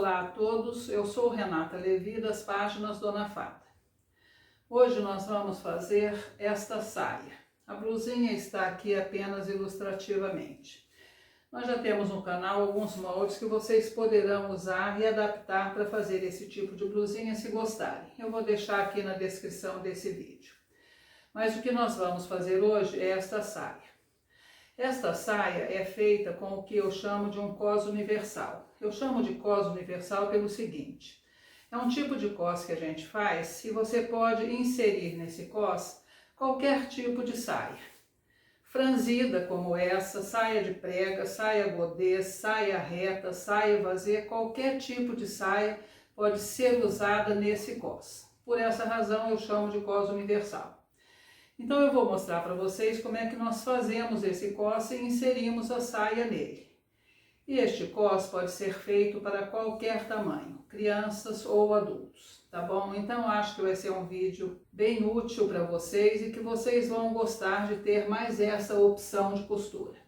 Olá a todos, eu sou Renata Levi das páginas Dona Fata. Hoje nós vamos fazer esta saia. A blusinha está aqui apenas ilustrativamente. Nós já temos no canal alguns moldes que vocês poderão usar e adaptar para fazer esse tipo de blusinha se gostarem. Eu vou deixar aqui na descrição desse vídeo. Mas o que nós vamos fazer hoje é esta saia. Esta saia é feita com o que eu chamo de um cos universal. Eu chamo de cos universal pelo seguinte: é um tipo de cos que a gente faz e você pode inserir nesse cos qualquer tipo de saia. Franzida como essa, saia de prega, saia godê, saia reta, saia vazia, qualquer tipo de saia pode ser usada nesse cos. Por essa razão eu chamo de cos universal. Então eu vou mostrar para vocês como é que nós fazemos esse cos e inserimos a saia nele. E este cos pode ser feito para qualquer tamanho, crianças ou adultos, tá bom? Então acho que vai ser um vídeo bem útil para vocês e que vocês vão gostar de ter mais essa opção de costura.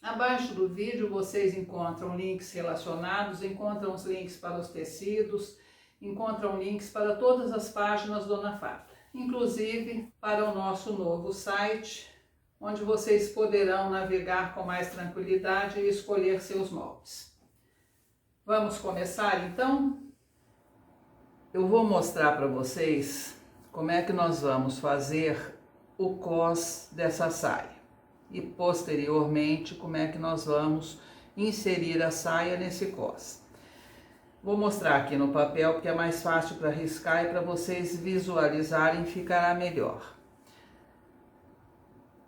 Abaixo do vídeo vocês encontram links relacionados, encontram os links para os tecidos, encontram links para todas as páginas Dona Fata, inclusive para o nosso novo site, onde vocês poderão navegar com mais tranquilidade e escolher seus moldes. Vamos começar então? Eu vou mostrar para vocês como é que nós vamos fazer o cos dessa saia e posteriormente como é que nós vamos inserir a saia nesse cos. Vou mostrar aqui no papel porque é mais fácil para riscar e para vocês visualizarem ficará melhor.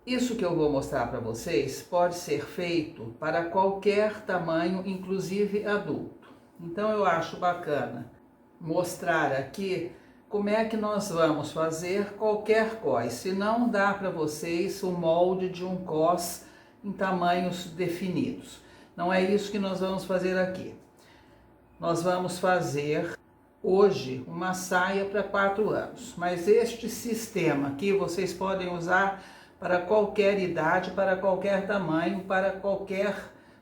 Isso que eu vou mostrar para vocês pode ser feito para qualquer tamanho, inclusive adulto. Então eu acho bacana mostrar aqui como é que nós vamos fazer qualquer cos, se não dá para vocês o molde de um cos em tamanhos definidos. Não é isso que nós vamos fazer aqui. Nós vamos fazer hoje uma saia para 4 anos, mas este sistema aqui vocês podem usar para qualquer idade, para qualquer tamanho, para qualquer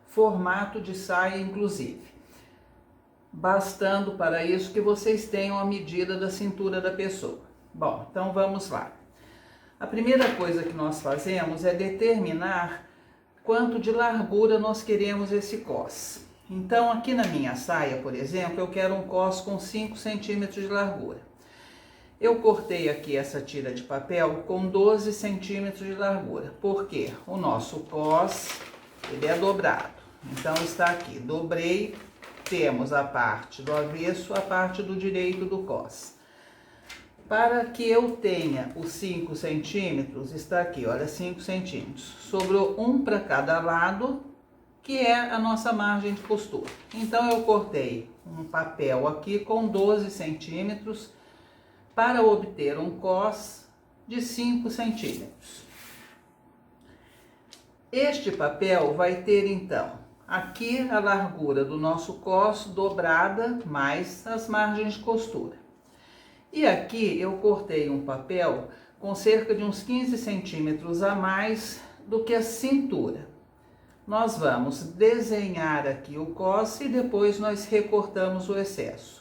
formato de saia inclusive. Bastando para isso que vocês tenham a medida da cintura da pessoa. Bom, então vamos lá. A primeira coisa que nós fazemos é determinar quanto de largura nós queremos esse cos. Então aqui na minha saia, por exemplo, eu quero um cos com 5 centímetros de largura. Eu cortei aqui essa tira de papel com 12 centímetros de largura, porque o nosso cos, ele é dobrado. Então está aqui, dobrei, temos a parte do avesso, a parte do direito do cos. Para que eu tenha os 5 centímetros, está aqui, olha, 5 centímetros. Sobrou um para cada lado, que é a nossa margem de costura. Então eu cortei um papel aqui com 12 centímetros para obter um cos de 5 centímetros. Este papel vai ter então aqui a largura do nosso cos dobrada mais as margens de costura. E aqui eu cortei um papel com cerca de uns 15 centímetros a mais do que a cintura. Nós vamos desenhar aqui o cos e depois nós recortamos o excesso.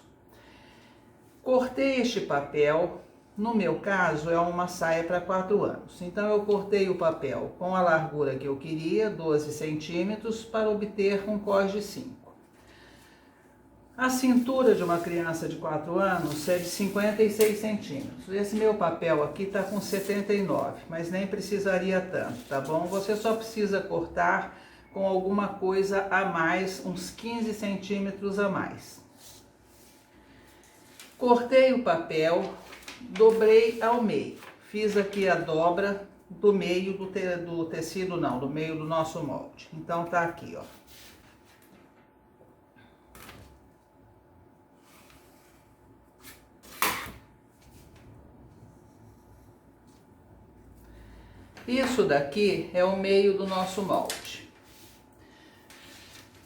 Cortei este papel, no meu caso é uma saia para 4 anos. Então eu cortei o papel com a largura que eu queria, 12 centímetros, para obter um cos de 5. A cintura de uma criança de 4 anos é de 56 centímetros. Esse meu papel aqui está com 79, mas nem precisaria tanto, tá bom? Você só precisa cortar com alguma coisa a mais, uns 15 centímetros a mais. Cortei o papel, dobrei ao meio. Fiz aqui a dobra do meio do tecido, não, do meio do nosso molde. Então tá aqui, ó. Isso daqui é o meio do nosso molde.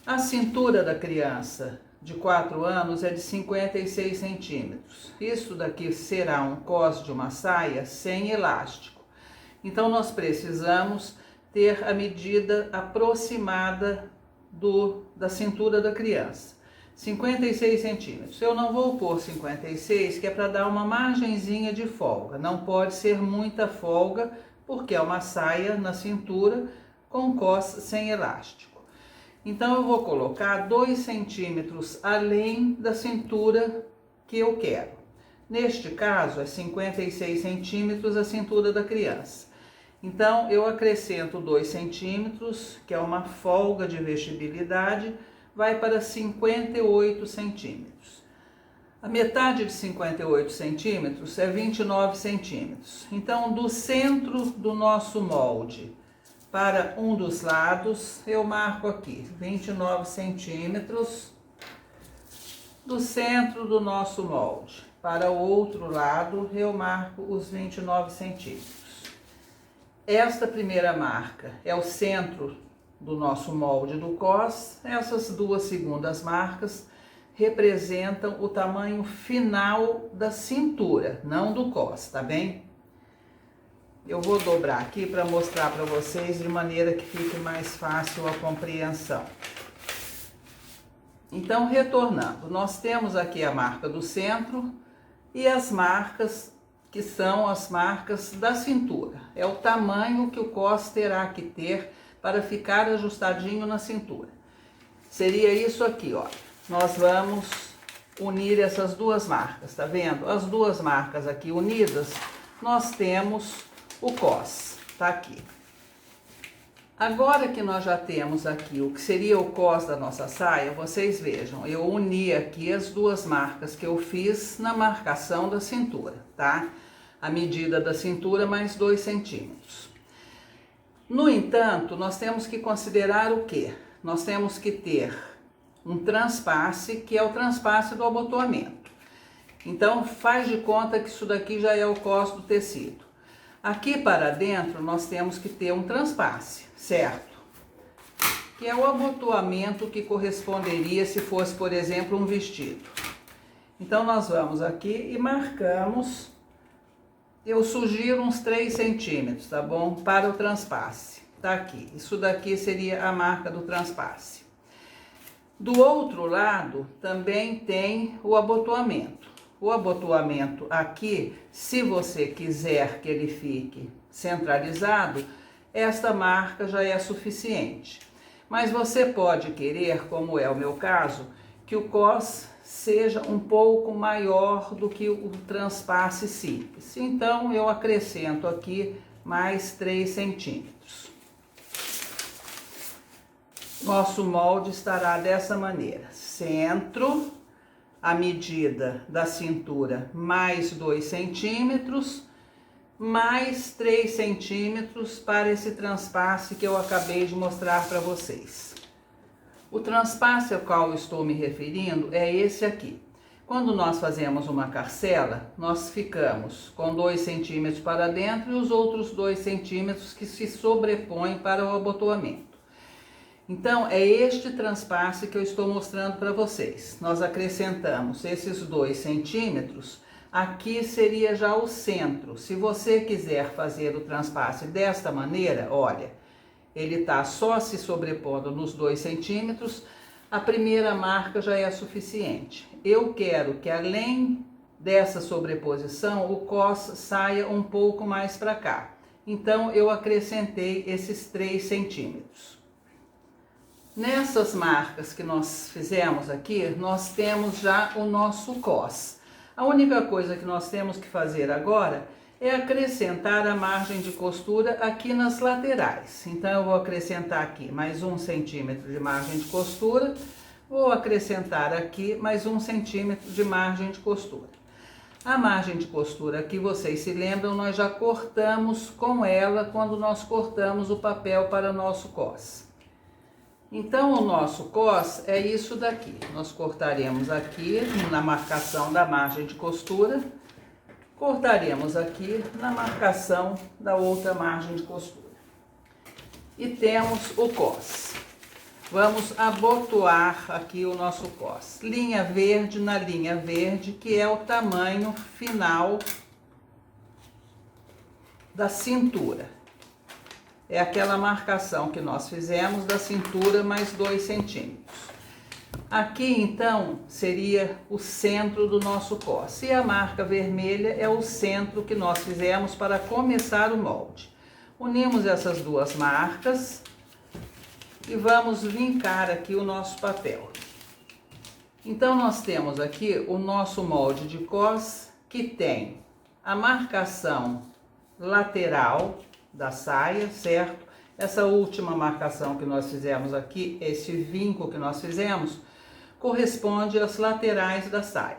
A cintura da criança de 4 anos é de 56 centímetros. Isso daqui será um cos de uma saia sem elástico. Então nós precisamos ter a medida aproximada da cintura da criança. 56 centímetros. Eu não vou pôr 56, que é para dar uma margenzinha de folga. Não pode ser muita folga, porque é uma saia na cintura com cos sem elástico. Então, eu vou colocar 2 centímetros além da cintura que eu quero. Neste caso, é 56 centímetros a cintura da criança. Então, eu acrescento 2 centímetros, que é uma folga de vestibilidade, vai para 58 centímetros. A metade de 58 centímetros é 29 centímetros. Então, do centro do nosso molde para um dos lados, eu marco aqui 29 centímetros. Do centro do nosso molde para o outro lado, eu marco os 29 centímetros. Esta primeira marca é o centro do nosso molde do cos. Essas duas segundas marcas representam o tamanho final da cintura, não do cos, tá bem? Eu vou dobrar aqui para mostrar para vocês de maneira que fique mais fácil a compreensão. Então, retornando, nós temos aqui a marca do centro e as marcas que são as marcas da cintura. É o tamanho que o cos terá que ter para ficar ajustadinho na cintura. Seria isso aqui, ó. Nós vamos unir essas duas marcas, tá vendo? As duas marcas aqui unidas, nós temos o cos, tá aqui. Agora que nós já temos aqui o que seria o cos da nossa saia, vocês vejam, eu uni aqui as duas marcas que eu fiz na marcação da cintura, tá? A medida da cintura mais 2 centímetros. No entanto, nós temos que considerar o quê? Nós temos que ter um transpasse, que é o transpasse do abotoamento. Então, faz de conta que isso daqui já é o cos do tecido. Aqui para dentro, nós temos que ter um transpasse, certo? Que é o abotoamento que corresponderia se fosse, por exemplo, um vestido. Então, nós vamos aqui e marcamos. Eu sugiro uns 3 centímetros, tá bom? Para o transpasse. Tá aqui. Isso daqui seria a marca do transpasse. Do outro lado, também tem o abotoamento. O abotoamento aqui, se você quiser que ele fique centralizado, esta marca já é suficiente. Mas você pode querer, como é o meu caso, que o cos seja um pouco maior do que o transpasse simples. Então, eu acrescento aqui mais 3 centímetros. Nosso molde estará dessa maneira. Centro, a medida da cintura mais 2 centímetros, mais 3 centímetros para esse transpasse que eu acabei de mostrar para vocês. O transpasse ao qual eu estou me referindo é esse aqui. Quando nós fazemos uma carcela, nós ficamos com 2 centímetros para dentro e os outros 2 centímetros que se sobrepõem para o abotoamento. Então, é este transpasse que eu estou mostrando para vocês. Nós acrescentamos esses 2 centímetros, aqui seria já o centro. Se você quiser fazer o transpasse desta maneira, olha, ele está só se sobrepondo nos 2 centímetros, a primeira marca já é suficiente. Eu quero que além dessa sobreposição, o cos saia um pouco mais para cá. Então, eu acrescentei esses 3 centímetros. Nessas marcas que nós fizemos aqui, nós temos já o nosso cos. A única coisa que nós temos que fazer agora é acrescentar a margem de costura aqui nas laterais. Então, eu vou acrescentar aqui mais 1 centímetro de margem de costura, vou acrescentar aqui mais 1 centímetro de margem de costura. A margem de costura aqui, vocês se lembram, nós já cortamos com ela quando nós cortamos o papel para nosso cos. Então, o nosso cos é isso daqui. Nós cortaremos aqui na marcação da margem de costura, cortaremos aqui na marcação da outra margem de costura. E temos o cos. Vamos abotoar aqui o nosso cos. Linha verde na linha verde, que é o tamanho final da cintura. É aquela marcação que nós fizemos da cintura mais 2 centímetros. Aqui então seria o centro do nosso cos, e a marca vermelha é o centro que nós fizemos para começar o molde. Unimos essas duas marcas e vamos vincar aqui o nosso papel. Então nós temos aqui o nosso molde de cos, que tem a marcação lateral da saia, certo? Essa última marcação que nós fizemos aqui, esse vinco que nós fizemos, corresponde às laterais da saia.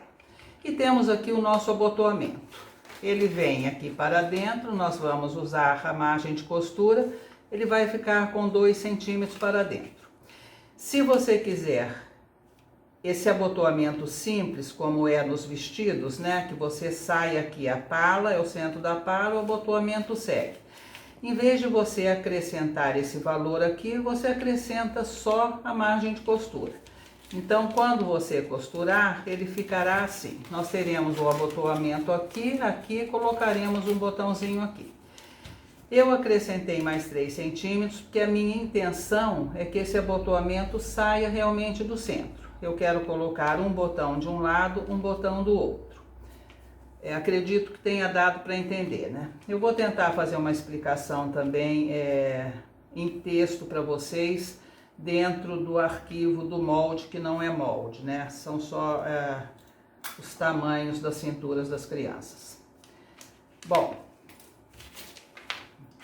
E temos aqui o nosso abotoamento. Ele vem aqui para dentro, nós vamos usar a margem de costura, ele vai ficar com 2 centímetros para dentro. Se você quiser esse abotoamento simples, como é nos vestidos, né, que você sai aqui a pala, é o centro da pala, o abotoamento segue. Em vez de você acrescentar esse valor aqui, você acrescenta só a margem de costura. Então, quando você costurar, ele ficará assim. Nós teremos o abotoamento aqui, colocaremos um botãozinho aqui. Eu acrescentei mais 3 centímetros, porque a minha intenção é que esse abotoamento saia realmente do centro. Eu quero colocar um botão de um lado, um botão do outro. Acredito que tenha dado para entender, né? Eu vou tentar fazer uma explicação também em texto para vocês, dentro do arquivo do molde, que não é molde, né? São só os tamanhos das cinturas das crianças. Bom,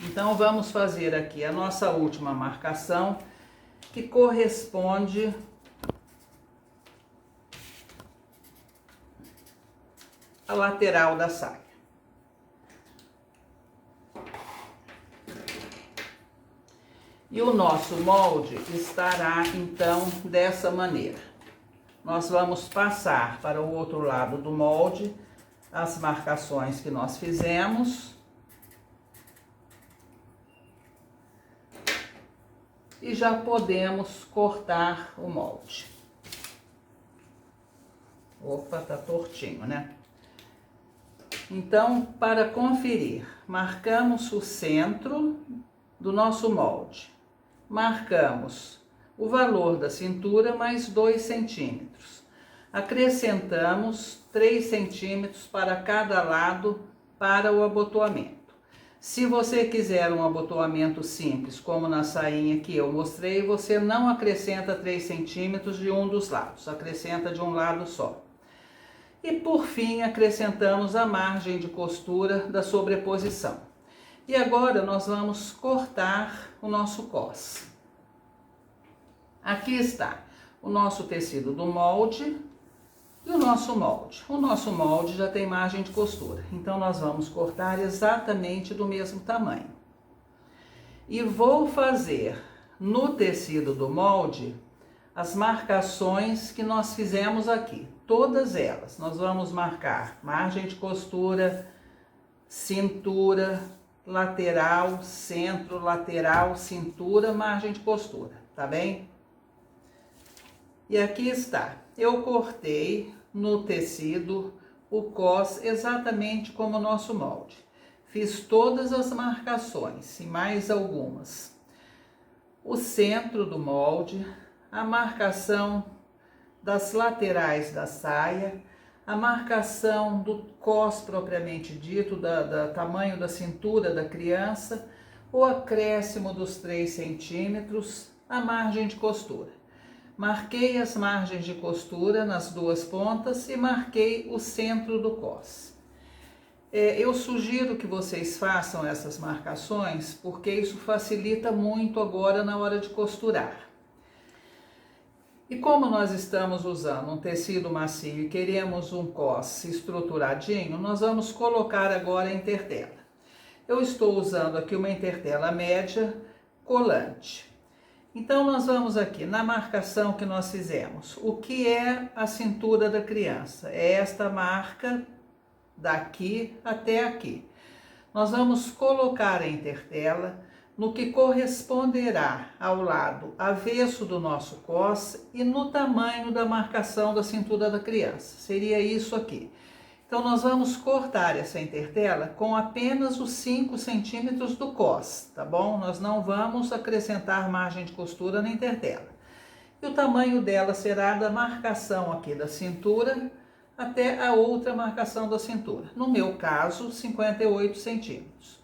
então vamos fazer aqui a nossa última marcação, que corresponde à lateral da saia. E o nosso molde estará então dessa maneira. Nós vamos passar para o outro lado do molde as marcações que nós fizemos. E já podemos cortar o molde. Opa, tá tortinho, né? Então, para conferir, marcamos o centro do nosso molde. Marcamos o valor da cintura mais 2 centímetros. Acrescentamos 3 centímetros para cada lado para o abotoamento. Se você quiser um abotoamento simples, como na sainha que eu mostrei, você não acrescenta 3 centímetros de um dos lados, acrescenta de um lado só. E por fim, acrescentamos a margem de costura da sobreposição. E agora nós vamos cortar o nosso cos. Aqui está o nosso tecido do molde e o nosso molde. O nosso molde já tem margem de costura, então nós vamos cortar exatamente do mesmo tamanho. E vou fazer no tecido do molde as marcações que nós fizemos aqui, todas elas. Nós vamos marcar margem de costura, cintura, lateral, centro, lateral, cintura, margem de costura, tá bem? E aqui está, eu cortei no tecido o cos exatamente como o nosso molde. Fiz todas as marcações e mais algumas. O centro do molde, a marcação das laterais da saia, a marcação do cos propriamente dito, do tamanho da cintura da criança, o acréscimo dos 3 centímetros, a margem de costura. Marquei as margens de costura nas duas pontas e marquei o centro do cos. Eu sugiro que vocês façam essas marcações, porque isso facilita muito agora na hora de costurar. E como nós estamos usando um tecido macio e queremos um cos estruturadinho, nós vamos colocar agora a intertela. Eu estou usando aqui uma intertela média colante. Então, nós vamos aqui na marcação que nós fizemos. O que é a cintura da criança? É esta marca daqui até aqui. Nós vamos colocar a intertela no que corresponderá ao lado avesso do nosso cos e no tamanho da marcação da cintura da criança. Seria isso aqui. Então, nós vamos cortar essa intertela com apenas os 5 centímetros do cos, tá bom? Nós não vamos acrescentar margem de costura na intertela. e o tamanho dela será da marcação aqui da cintura até a outra marcação da cintura. No meu caso, 58 centímetros.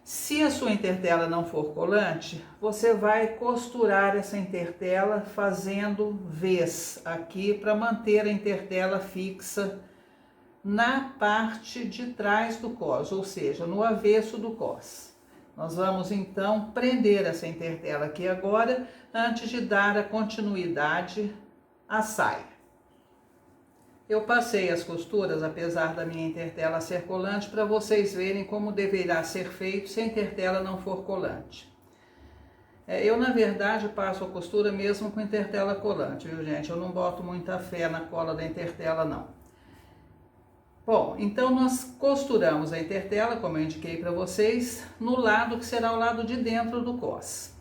Se a sua intertela não for colante, você vai costurar essa intertela fazendo vez aqui para manter a intertela fixa na parte de trás do cos, ou seja, no avesso do cos. Nós vamos então prender essa intertela aqui agora, antes de dar a continuidade à saia. Eu passei as costuras, apesar da minha intertela ser colante, para vocês verem como deverá ser feito se a intertela não for colante. Eu, na verdade, passo a costura mesmo com intertela colante, viu, gente? Eu não boto muita fé na cola da intertela, não. Bom, então nós costuramos a intertela, como eu indiquei para vocês, no lado que será o lado de dentro do cos.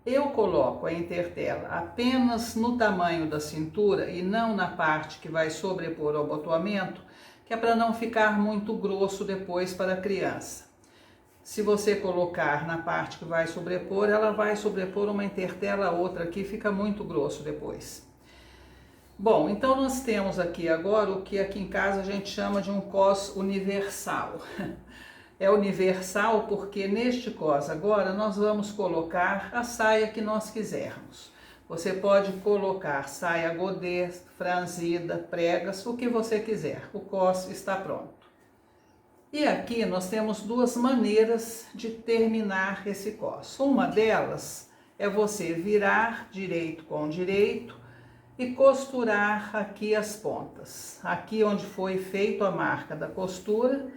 Eu coloco a intertela apenas no tamanho da cintura e não na parte que vai sobrepor ao abotoamento, que é para não ficar muito grosso depois para a criança. Se você colocar na parte que vai sobrepor, ela vai sobrepor uma intertela a outra aqui, fica muito grosso depois. Bom, então nós temos aqui agora o que aqui em casa a gente chama de um cos universal. É universal porque neste cos agora nós vamos colocar a saia que nós quisermos. Você pode colocar saia godê, franzida, pregas, o que você quiser. O cos está pronto. E aqui nós temos duas maneiras de terminar esse cos. Uma delas é você virar direito com direito e costurar aqui as pontas. Aqui onde foi feita a marca da costura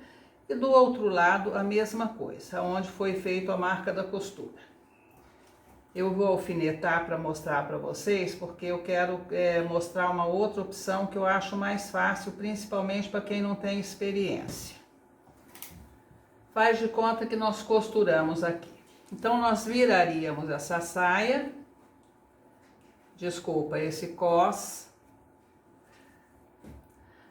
e do outro lado a mesma coisa, onde foi feita a marca da costura. Eu vou alfinetar para mostrar para vocês, porque eu quero mostrar uma outra opção que eu acho mais fácil, principalmente para quem não tem experiência. Faz de conta que nós costuramos aqui. Então, nós viraríamos essa saia, esse cos.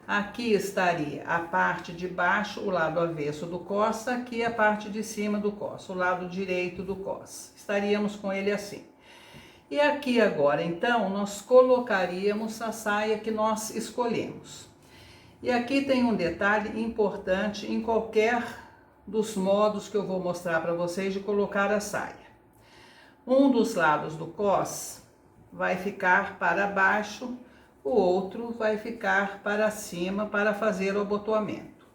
Aqui estaria a parte de baixo, o lado avesso do cos, aqui a parte de cima do cos, o lado direito do cos. Estaríamos com ele assim. E aqui agora, então, nós colocaríamos a saia que nós escolhemos. E aqui tem um detalhe importante em qualquer dos modos que eu vou mostrar para vocês de colocar a saia. Um dos lados do cos vai ficar para baixo, o outro vai ficar para cima para fazer o abotoamento.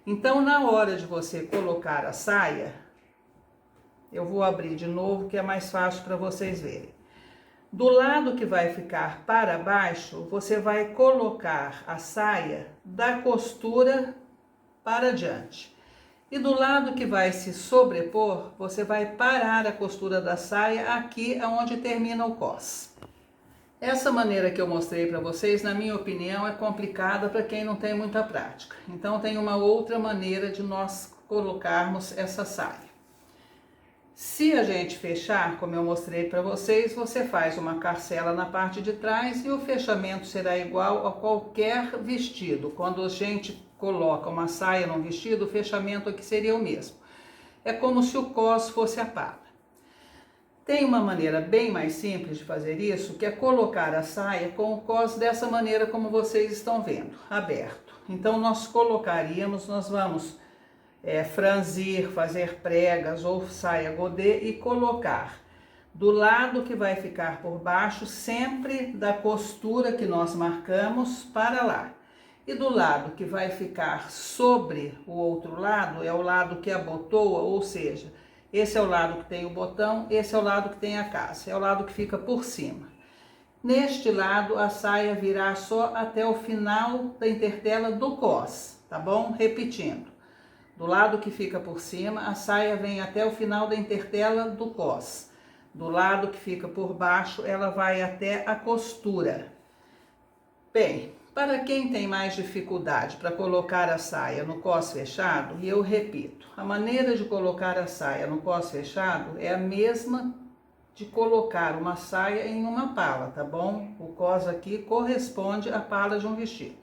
Então, na hora de você colocar a saia, eu vou abrir de novo que é mais fácil para vocês verem. Do lado que vai ficar para baixo, você vai colocar a saia da costura para diante. E do lado que vai se sobrepor, você vai parar a costura da saia aqui onde termina o cos. Essa maneira que eu mostrei para vocês, na minha opinião, é complicada para quem não tem muita prática. Então tem uma outra maneira de nós colocarmos essa saia. Se a gente fechar, como eu mostrei para vocês, você faz uma carcela na parte de trás e o fechamento será igual a qualquer vestido. Quando a gente coloca uma saia num vestido, o fechamento aqui seria o mesmo. É como se o cos fosse a pala. Tem uma maneira bem mais simples de fazer isso, que é colocar a saia com o cos dessa maneira como vocês estão vendo, aberto. Então nós vamos franzir, fazer pregas ou saia godê e colocar do lado que vai ficar por baixo, sempre da costura que nós marcamos para lá. E do lado que vai ficar sobre o outro lado, é o lado que abotoa, ou seja, esse é o lado que tem o botão, esse é o lado que tem a caça, é o lado que fica por cima. Neste lado, a saia virá só até o final da intertela do cos, tá bom? Repetindo. Do lado que fica por cima, a saia vem até o final da intertela do cos. Do lado que fica por baixo, ela vai até a costura. Bem, para quem tem mais dificuldade para colocar a saia no cos fechado, e eu repito, a maneira de colocar a saia no cos fechado é a mesma de colocar uma saia em uma pala, tá bom? O cos aqui corresponde à pala de um vestido.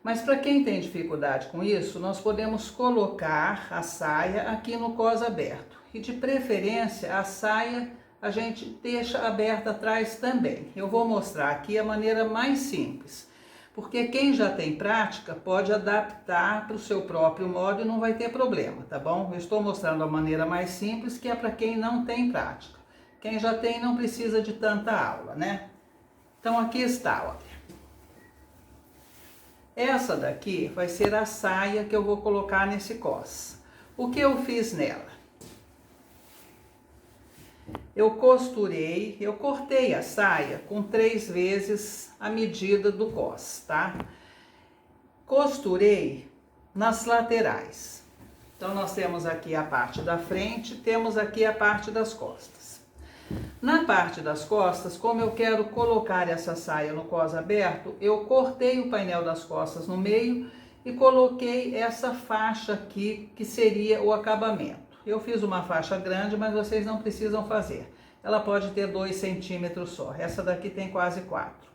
Mas para quem tem dificuldade com isso, nós podemos colocar a saia aqui no cos aberto. E de preferência a saia a gente deixa aberta atrás também. Eu vou mostrar aqui a maneira mais simples, porque quem já tem prática pode adaptar para o seu próprio modo e não vai ter problema, tá bom? Eu estou mostrando a maneira mais simples, que é para quem não tem prática. Quem já tem não precisa de tanta aula, né? Então aqui está, olha. Essa daqui vai ser a saia que eu vou colocar nesse cos. O que eu fiz nela? Eu costurei, eu cortei a saia com 3 vezes a medida do cos, tá? Costurei nas laterais. Então nós temos aqui a parte da frente, temos aqui a parte das costas. Na parte das costas, como eu quero colocar essa saia no cos aberto, eu cortei o painel das costas no meio e coloquei essa faixa aqui, que seria o acabamento. Eu fiz uma faixa grande, mas vocês não precisam fazer. Ela pode ter 2 centímetros só. Essa daqui tem quase 4.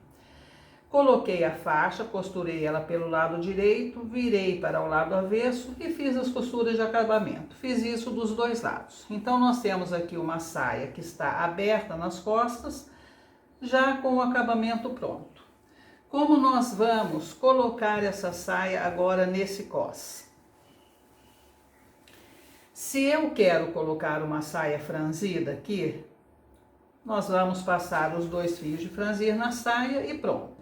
Coloquei a faixa, costurei ela pelo lado direito, virei para o lado avesso e fiz as costuras de acabamento. Fiz isso dos 2 lados. Então nós temos aqui uma saia que está aberta nas costas, já com o acabamento pronto. Como nós vamos colocar essa saia agora nesse cos? Se eu quero colocar uma saia franzida aqui, nós vamos passar os 2 fios de franzir na saia e pronto.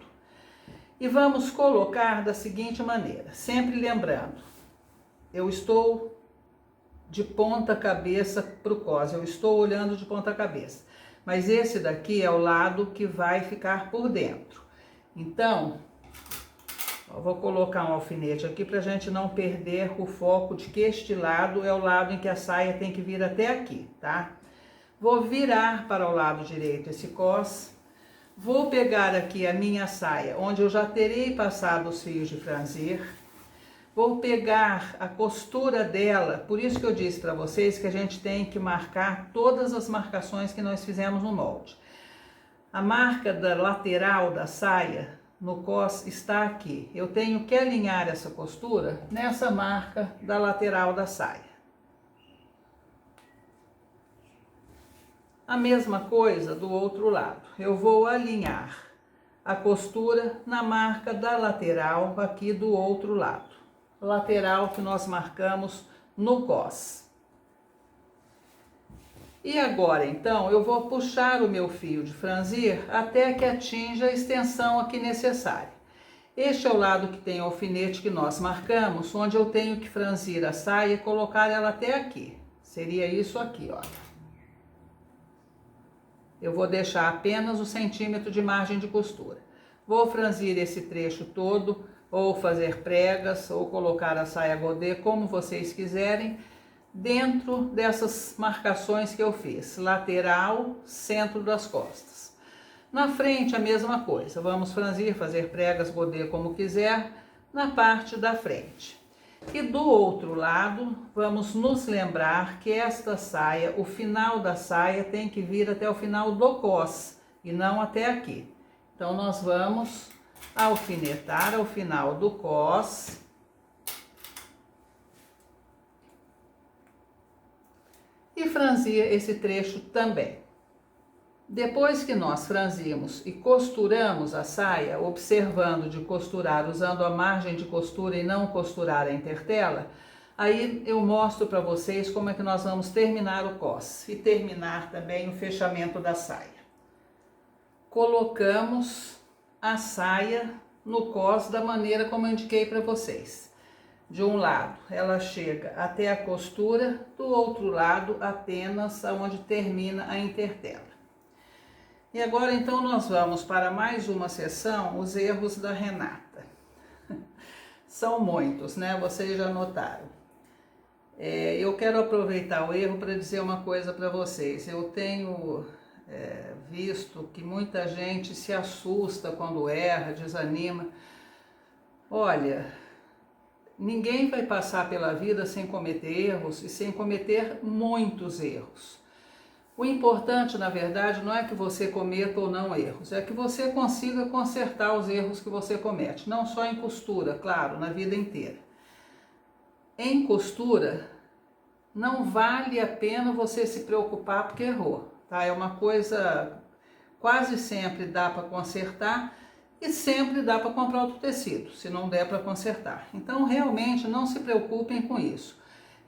E vamos colocar da seguinte maneira, sempre lembrando, eu estou de ponta cabeça para o cos, eu estou olhando de ponta cabeça, mas esse daqui é o lado que vai ficar por dentro. Então, eu vou colocar um alfinete aqui para a gente não perder o foco de que este lado é o lado em que a saia tem que vir até aqui, tá? Vou virar para o lado direito esse cos. Vou pegar aqui a minha saia, onde eu já terei passado os fios de franzir. Vou pegar a costura dela, por isso que eu disse para vocês que a gente tem que marcar todas as marcações que nós fizemos no molde. A marca da lateral da saia, no cos, está aqui. Eu tenho que alinhar essa costura nessa marca da lateral da saia. A mesma coisa do outro lado. Eu vou alinhar a costura na marca da lateral aqui do outro lado. Lateral que nós marcamos no cos. E agora, então, eu vou puxar o meu fio de franzir até que atinja a extensão aqui necessária. Este é o lado que tem o alfinete que nós marcamos, onde eu tenho que franzir a saia e colocar ela até aqui. Seria isso aqui, ó. Eu vou deixar apenas 1 centímetro de margem de costura. Vou franzir esse trecho todo, ou fazer pregas, ou colocar a saia godê, como vocês quiserem, dentro dessas marcações que eu fiz. Lateral, centro das costas. Na frente a mesma coisa, vamos franzir, fazer pregas, godê, como quiser, na parte da frente. E do outro lado, vamos nos lembrar que esta saia, o final da saia tem que vir até o final do cos e não até aqui. Então nós vamos alfinetar ao final do cos. E franzir esse trecho também. Depois que nós franzimos e costuramos a saia, observando de costurar usando a margem de costura e não costurar a intertela, aí eu mostro para vocês como é que nós vamos terminar o cos e terminar também o fechamento da saia. Colocamos a saia no cos da maneira como eu indiquei para vocês. De um lado ela chega até a costura, do outro lado apenas aonde termina a intertela. E agora então nós vamos para mais uma sessão, os erros da Renata. São muitos, né? Vocês já notaram. Eu quero aproveitar o erro para dizer uma coisa para vocês. Eu tenho visto que muita gente se assusta quando erra, desanima. Olha, ninguém vai passar pela vida sem cometer erros e sem cometer muitos erros. O importante, na verdade, não é que você cometa ou não erros, é que você consiga consertar os erros que você comete, não só em costura, claro, na vida inteira. Em costura, não vale a pena você se preocupar porque errou. tá? É uma coisa, quase sempre dá para consertar e sempre dá para comprar outro tecido, se não der para consertar. Então, realmente, não se preocupem com isso.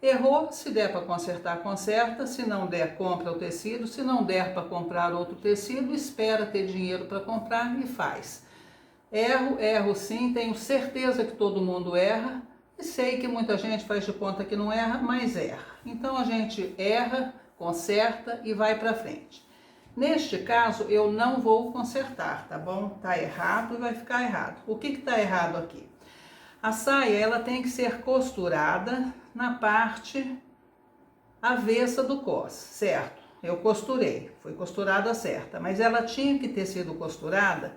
Errou, se der para consertar, conserta. Se não der, compra o tecido. Se não der para comprar outro tecido, espera ter dinheiro para comprar e faz. Erro sim, tenho certeza que todo mundo erra. E sei que muita gente faz de conta que não erra, mas erra. Então a gente erra, conserta e vai para frente. Neste caso, eu não vou consertar, tá bom? Tá errado e vai ficar errado. O que tá errado aqui? A saia, ela tem que ser costurada na parte avessa do cos, certo? Eu costurei, foi costurada certa, mas ela tinha que ter sido costurada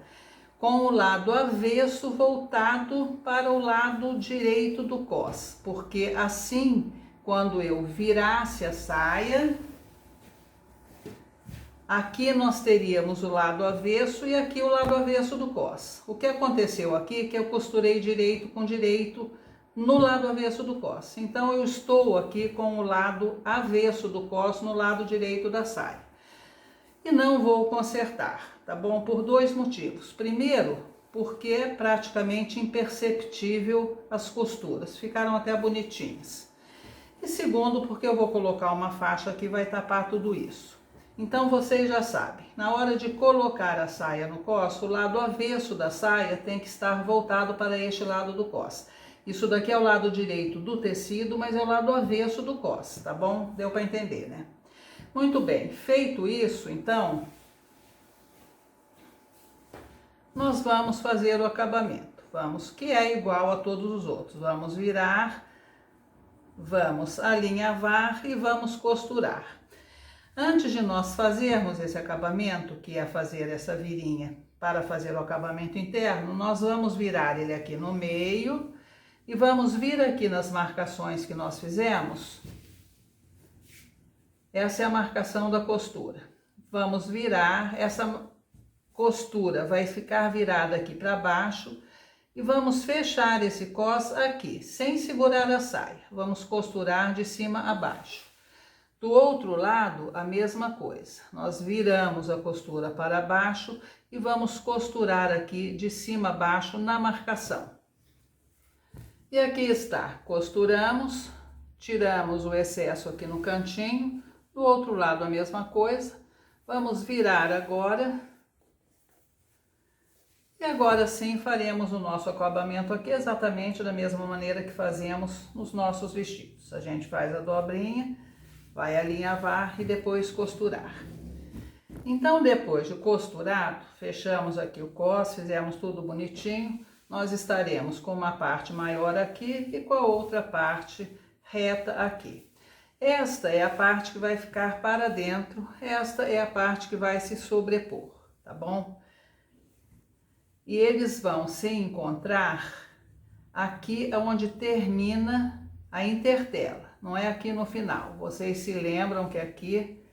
com o lado avesso voltado para o lado direito do cos, porque assim, quando eu virasse a saia, aqui nós teríamos o lado avesso e aqui o lado avesso do cos. O que aconteceu aqui é que eu costurei direito com direito no lado avesso do cos. Então eu estou aqui com o lado avesso do cos no lado direito da saia. E não vou consertar, tá bom? Por dois motivos. Primeiro, porque é praticamente imperceptível as costuras, ficaram até bonitinhas. E segundo, porque eu vou colocar uma faixa que vai tapar tudo isso. Então vocês já sabem, na hora de colocar a saia no cos, o lado avesso da saia tem que estar voltado para este lado do cos. Isso daqui é o lado direito do tecido, mas é o lado avesso do cos, tá bom? Deu para entender, né? Muito bem, feito isso, então, nós vamos fazer o acabamento. Vamos, que é igual a todos os outros. Vamos virar, vamos alinhavar e vamos costurar. Antes de nós fazermos esse acabamento, que é fazer essa virinha para fazer o acabamento interno, nós vamos virar ele aqui no meio e vamos vir aqui nas marcações que nós fizemos. Essa é a marcação da costura. Vamos virar, essa costura vai ficar virada aqui para baixo e vamos fechar esse cos aqui, sem segurar a saia. Vamos costurar de cima a baixo. Do outro lado, a mesma coisa. Nós viramos a costura para baixo e vamos costurar aqui de cima a baixo na marcação. E aqui está, costuramos, tiramos o excesso aqui no cantinho. Do outro lado, a mesma coisa. Vamos virar agora. E agora sim, faremos o nosso acabamento aqui exatamente da mesma maneira que fazemos nos nossos vestidos. A gente faz a dobrinha, vai alinhavar e depois costurar. Então, depois de costurado, fechamos aqui o cos, fizemos tudo bonitinho, nós estaremos com uma parte maior aqui e com a outra parte reta aqui. Esta é a parte que vai ficar para dentro, esta é a parte que vai se sobrepor, tá bom? E eles vão se encontrar aqui onde termina a intertela. Não é aqui no final. Vocês se lembram que aqui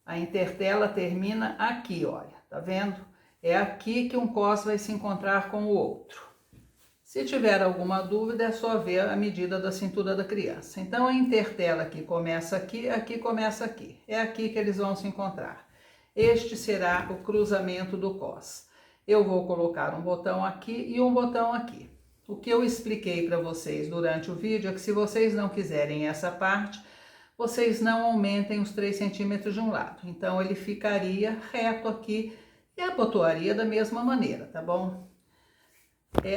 a intertela termina aqui, olha, tá vendo? É aqui que um cos vai se encontrar com o outro. Se tiver alguma dúvida, é só ver a medida da cintura da criança. Então, a intertela aqui começa aqui, aqui começa aqui. É aqui que eles vão se encontrar. Este será o cruzamento do cos. Eu vou colocar um botão aqui e um botão aqui. O que eu expliquei para vocês durante o vídeo é que se vocês não quiserem essa parte, vocês não aumentem os 3 centímetros de um lado. Então, ele ficaria reto aqui e abotoaria da mesma maneira, tá bom?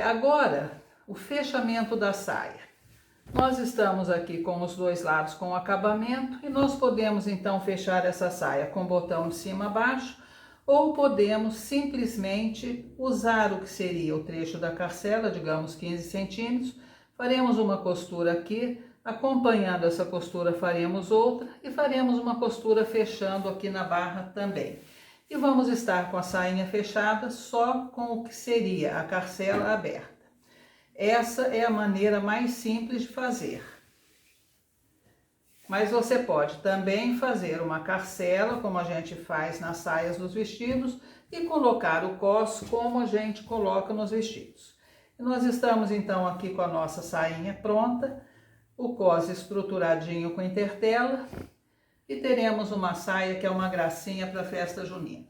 Agora, o fechamento da saia. Nós estamos aqui com os dois lados com o acabamento e nós podemos então fechar essa saia com o botão de cima a baixo, ou podemos simplesmente usar o que seria o trecho da carcela, digamos 15 centímetros, faremos uma costura aqui, acompanhando essa costura faremos outra e faremos uma costura fechando aqui na barra também. E vamos estar com a sainha fechada só com o que seria a carcela aberta. Essa é a maneira mais simples de fazer. Mas você pode também fazer uma carcela, como a gente faz nas saias dos vestidos, e colocar o cos como a gente coloca nos vestidos. E nós estamos então aqui com a nossa sainha pronta. o cós estruturadinho com intertela e teremos uma saia que é uma gracinha para a festa junina.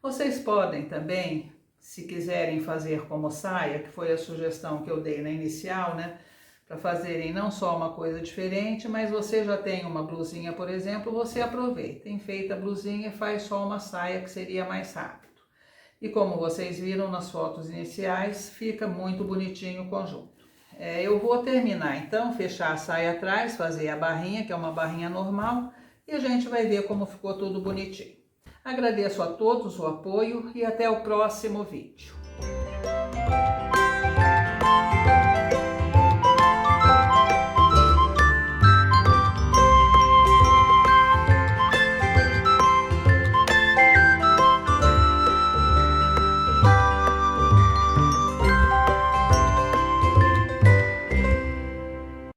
Vocês podem também, se quiserem fazer como saia, que foi a sugestão que eu dei na inicial, né? Para fazerem não só uma coisa diferente, mas você já tem uma blusinha, por exemplo, você aproveita, enfeita a blusinha e faz só uma saia, que seria mais rápido. E como vocês viram nas fotos iniciais, fica muito bonitinho o conjunto. Eu vou terminar então, fechar a saia atrás, fazer a barrinha, que é uma barrinha normal, e a gente vai ver como ficou tudo bonitinho. Agradeço a todos o apoio e até o próximo vídeo.